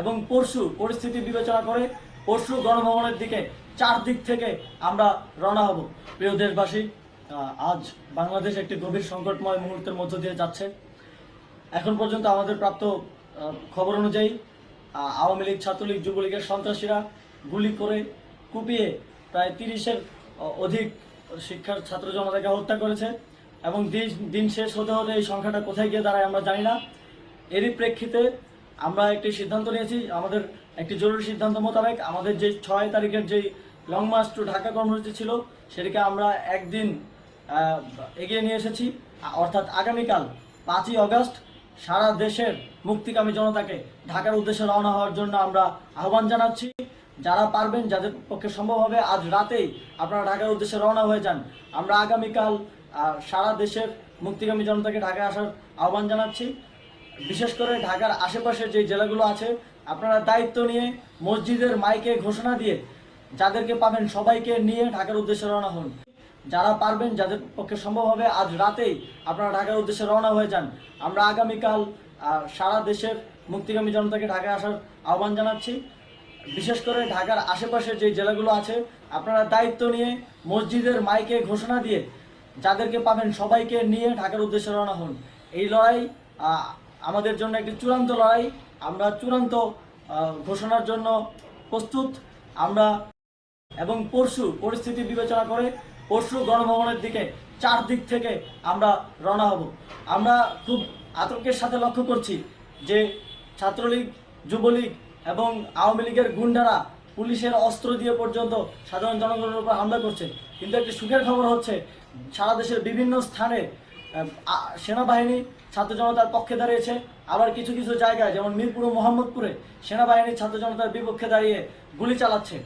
এবং পরশু পরিস্থিতি বিবেচনা করে পরশু গণভবনের দিকে চারদিক থেকে আমরা রওনা হব। প্রিয় দেশবাসী, আজ বাংলাদেশ একটি গভীর সংকটময় মুহূর্তের মধ্য দিয়ে যাচ্ছে। এখন পর্যন্ত আমাদের প্রাপ্ত খবর অনুযায়ী আওয়ামী লীগ, ছাত্রলীগ, যুবলীগের সন্ত্রাসীরা গুলি করে কুপিয়ে প্রায় 30-এর অধিক শিক্ষার ছাত্র জনতাকে হত্যা করেছে এবং দিন শেষ হতে হতে এই সংখ্যাটা কোথায় গিয়ে দাঁড়ায় আমরা জানি না। এরই প্রেক্ষিতে আমরা একটি সিদ্ধান্ত নিয়েছি। আমাদের একটি জরুরি সিদ্ধান্ত মোতাবেক আমাদের যে 6 তারিখের যেই লং মার্চ টু ঢাকা কর্মসূচি ছিল সেটাকে আমরা একদিন এগিয়ে নিয়ে এসেছি, অর্থাৎ আগামীকাল 5ই আগস্ট সারা দেশের মুক্তিকামী জনতাকে ঢাকার উদ্দেশ্যে রওনা হওয়ার জন্য আমরা আহ্বান জানাচ্ছি। যারা পারবেন, যাদের পক্ষে সম্ভব হবে, আজ রাতেই আপনারা ঢাকার উদ্দেশ্যে রওনা হয়ে যান। আমরা আগামীকাল সারা দেশের মুক্তিকামী জনতাকে ঢাকায় আসার আহ্বান জানাচ্ছি। বিশেষ করে ঢাকার আশেপাশের যে জেলাগুলো আছে, আপনারা দায়িত্ব নিয়ে মসজিদের মাইকে ঘোষণা দিয়ে যাদেরকে পাবেন সবাইকে নিয়ে ঢাকার উদ্দেশ্যে রওনা হন। যারা পারবেন, যাদের পক্ষে সম্ভব হবে, আজ রাতেই আপনারা ঢাকার উদ্দেশ্যে রওনা হয়ে যান। আমরা আগামীকাল সারা দেশের মুক্তিকামী জনতাকে ঢাকায় আসার আহ্বান জানাচ্ছি। বিশেষ করে ঢাকার আশেপাশের যে জেলাগুলো আছে, আপনারা দায়িত্ব নিয়ে মসজিদের মাইকে ঘোষণা দিয়ে যাদেরকে পাবেন সবাইকে নিয়ে ঢাকার উদ্দেশ্যে রওনা হন। এই লড়াই আমাদের জন্য একটি চূড়ান্ত লড়াই। আমরা চূড়ান্ত ঘোষণার জন্য প্রস্তুত। আমরা এবং পরশু পরিস্থিতি বিবেচনা করে পরশু গণভবনের দিকে চারদিক থেকে আমরা রওনা হব। আমরা খুব আতঙ্কের সাথে লক্ষ্য করছি যে ছাত্রলীগ, যুবলীগ এবং আওয়ামী লীগের গুন্ডারা পুলিশের অস্ত্র দিয়ে পর্যন্ত সাধারণ জনগণের উপর হামলা করছে। কিন্তু একটি সুখের খবর হচ্ছে, সারা দেশের বিভিন্ন স্থানে সেনাবাহিনী ছাত্র জনতার পক্ষে দাঁড়িয়েছে। আবার কিছু কিছু জায়গায়, যেমন মিরপুর ও মোহাম্মদপুরে, সেনাবাহিনী ছাত্র জনতার বিপক্ষে দাঁড়িয়ে গুলি চালাচ্ছে।